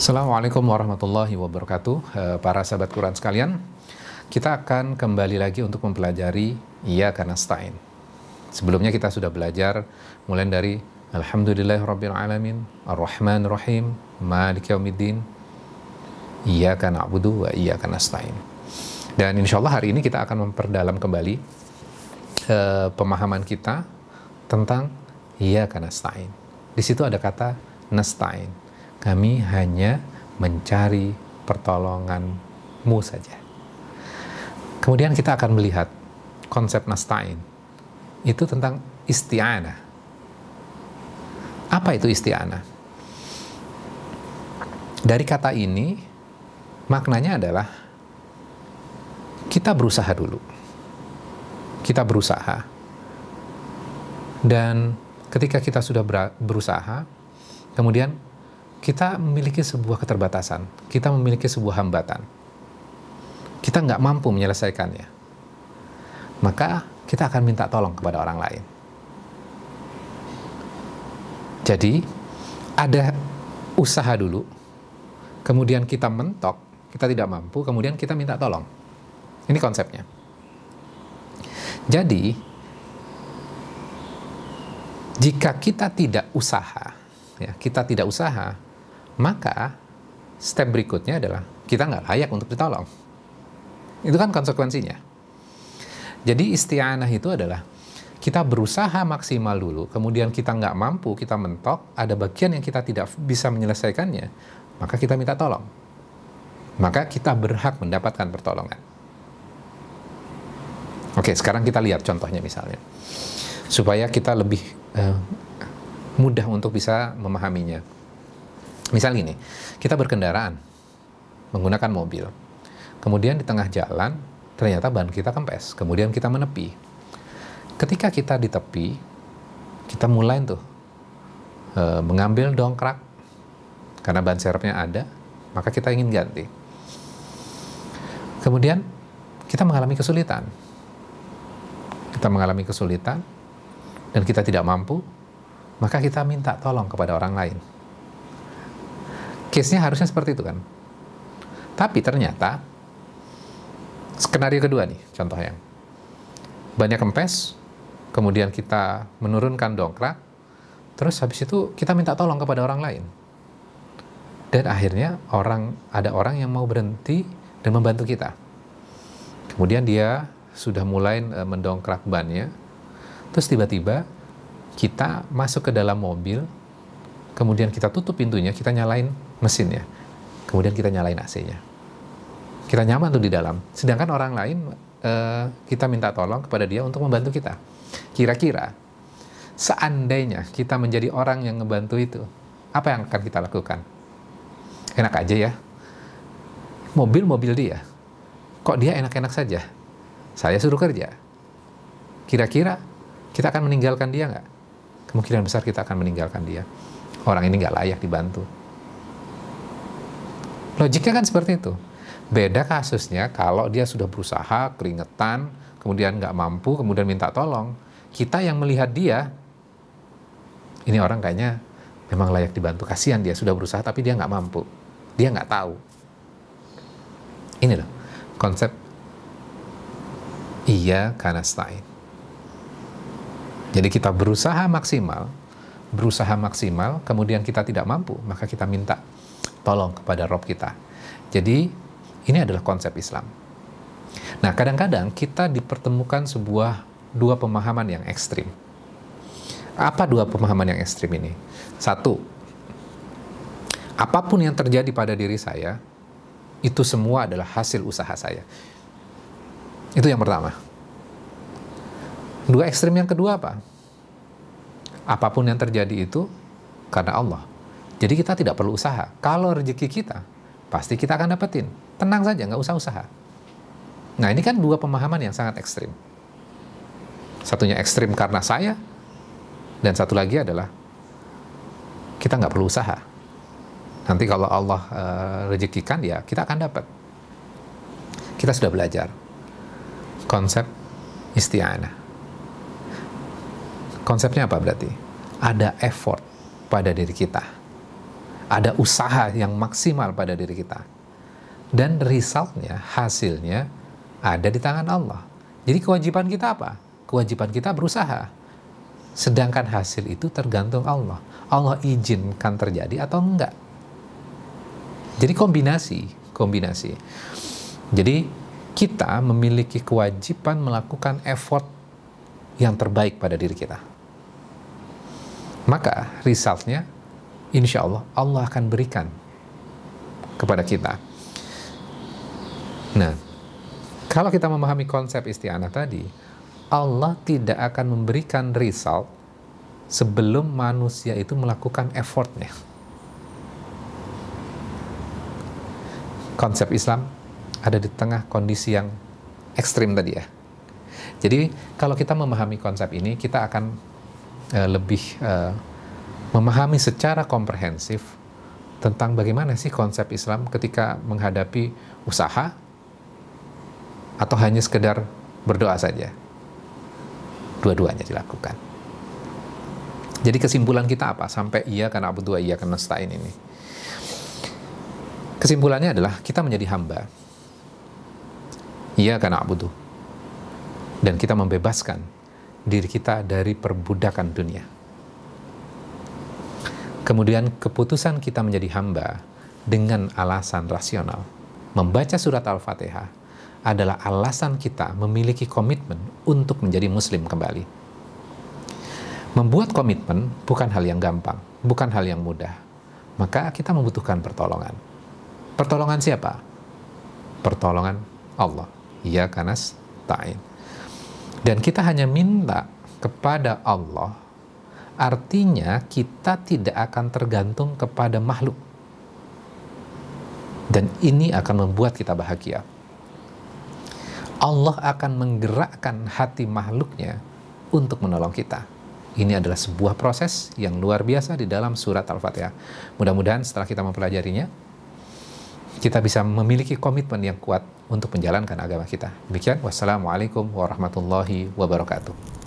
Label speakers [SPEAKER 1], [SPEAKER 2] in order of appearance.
[SPEAKER 1] Assalamualaikum warahmatullahi wabarakatuh. Para sahabat Quran sekalian, kita akan kembali lagi untuk mempelajari Iyyaka nasta'in. Sebelumnya kita sudah belajar mulai dari Alhamdulillahirabbil alamin, Ar-Rahmanir Rahim, Maliki Yaumiddin, Iyyaka na'budu wa iyyaka nasta'in. Dan insyaallah hari ini kita akan memperdalam kembali pemahaman kita tentang Iyyaka nasta'in. Di situ ada kata nasta'in. Kami hanya mencari pertolonganmu saja. Kemudian kita akan melihat konsep nasta'in. Itu tentang isti'anah. Apa itu isti'anah? Dari kata ini, maknanya adalah kita berusaha dulu. Kita berusaha. Dan ketika kita sudah berusaha, kemudian kita memiliki sebuah keterbatasan, kita memiliki sebuah hambatan. Kita nggak mampu menyelesaikannya. Maka kita akan minta tolong kepada orang lain. Jadi, ada usaha dulu, kemudian kita mentok, kita tidak mampu, kemudian kita minta tolong. Ini konsepnya. Jadi, jika kita tidak usaha, maka step berikutnya adalah kita nggak layak untuk ditolong. Itu kan konsekuensinya. Jadi isti'anah itu adalah kita berusaha maksimal dulu, kemudian kita nggak mampu, kita mentok, ada bagian yang kita tidak bisa menyelesaikannya, maka kita minta tolong. Maka kita berhak mendapatkan pertolongan. Oke, sekarang kita lihat contohnya misalnya. Supaya kita lebih mudah untuk bisa memahaminya. Misal gini, kita berkendaraan, menggunakan mobil. Kemudian di tengah jalan, ternyata ban kita kempes. Kemudian kita menepi. Ketika kita di tepi, kita mulai tuh mengambil dongkrak. Karena ban serepnya ada, maka kita ingin ganti. Kemudian kita mengalami kesulitan. Kita mengalami kesulitan, dan kita tidak mampu, maka kita minta tolong kepada orang lain. Case-nya harusnya seperti itu kan. Tapi ternyata skenario kedua nih, contoh yang banyak kempes, kemudian kita menurunkan dongkrak, terus habis itu kita minta tolong kepada orang lain. Dan akhirnya ada orang yang mau berhenti dan membantu kita. Kemudian dia sudah mulai mendongkrak bannya, terus tiba-tiba kita masuk ke dalam mobil, kemudian kita tutup pintunya, kita nyalain mesinnya, kemudian kita nyalain AC-nya. Kita nyaman tuh di dalam. Sedangkan orang lain, kita minta tolong kepada dia untuk membantu kita. Kira-kira, seandainya kita menjadi orang yang ngebantu itu, apa yang akan kita lakukan? Enak aja ya. Mobil dia. Kok dia enak-enak saja? Saya suruh kerja. Kira-kira, kita akan meninggalkan dia nggak? Kemungkinan besar kita akan meninggalkan dia. Orang ini nggak layak dibantu. Logiknya kan seperti itu. Beda kasusnya kalau dia sudah berusaha, keringetan, kemudian nggak mampu, kemudian minta tolong. Kita yang melihat dia, ini orang kayaknya memang layak dibantu. Kasihan dia sudah berusaha, tapi dia nggak mampu. Dia nggak tahu. Ini loh, konsep Iyyaka nasta'in. Jadi kita berusaha maksimal, kemudian kita tidak mampu, maka kita minta tolong kepada Rob kita. Jadi, ini adalah konsep Islam. Nah, kadang-kadang kita dipertemukan dua pemahaman yang ekstrim. Apa dua pemahaman yang ekstrim ini? Satu, apapun yang terjadi pada diri saya, itu semua adalah hasil usaha saya. Itu yang pertama. Dua ekstrim yang kedua apa? Apapun yang terjadi itu karena Allah. Jadi kita tidak perlu usaha. Kalau rezeki kita, pasti kita akan dapetin. Tenang saja, nggak usah usaha. Nah, ini kan dua pemahaman yang sangat ekstrim. Satunya ekstrim karena saya, dan satu lagi adalah kita nggak perlu usaha. Nanti kalau Allah rezekikan, ya kita akan dapat. Kita sudah belajar konsep isti'anah. Konsepnya apa berarti? Ada effort pada diri kita. ada usaha yang maksimal pada diri kita. Dan resultnya, hasilnya ada di tangan Allah. Jadi kewajiban kita apa? Kewajiban kita berusaha. Sedangkan hasil itu tergantung Allah. Allah izinkan terjadi atau enggak. Jadi kombinasi. Jadi kita memiliki kewajiban melakukan effort yang terbaik pada diri kita. Maka resultnya, insya Allah, Allah akan berikan kepada kita. Nah, kalau kita memahami konsep isti'anah tadi, Allah tidak akan memberikan result sebelum manusia itu melakukan effortnya. Konsep Islam ada di tengah kondisi yang ekstrim tadi ya. Jadi kalau kita memahami konsep ini, kita akan lebih memahami secara komprehensif tentang bagaimana sih konsep Islam ketika menghadapi usaha atau hanya sekedar berdoa saja. Dua-duanya dilakukan. Jadi kesimpulan kita apa? Sampai iyyaka na'budu wa iyyaka nasta'in ini. Kesimpulannya adalah kita menjadi hamba. Iyyaka na'budu. Dan kita membebaskan diri kita dari perbudakan dunia. Kemudian keputusan kita menjadi hamba dengan alasan rasional. Membaca surat Al-Fatihah adalah alasan kita memiliki komitmen untuk menjadi muslim kembali. Membuat komitmen bukan hal yang gampang, bukan hal yang mudah. Maka kita membutuhkan pertolongan. Pertolongan siapa? Pertolongan Allah. Iyyaka nasta'in. Dan kita hanya minta kepada Allah, artinya kita tidak akan tergantung kepada makhluk. Dan ini akan membuat kita bahagia. Allah akan menggerakkan hati makhluknya untuk menolong kita. Ini adalah sebuah proses yang luar biasa di dalam surat Al-Fatihah. Mudah-mudahan setelah kita mempelajarinya, kita bisa memiliki komitmen yang kuat untuk menjalankan agama kita. Demikian, wassalamualaikum warahmatullahi wabarakatuh.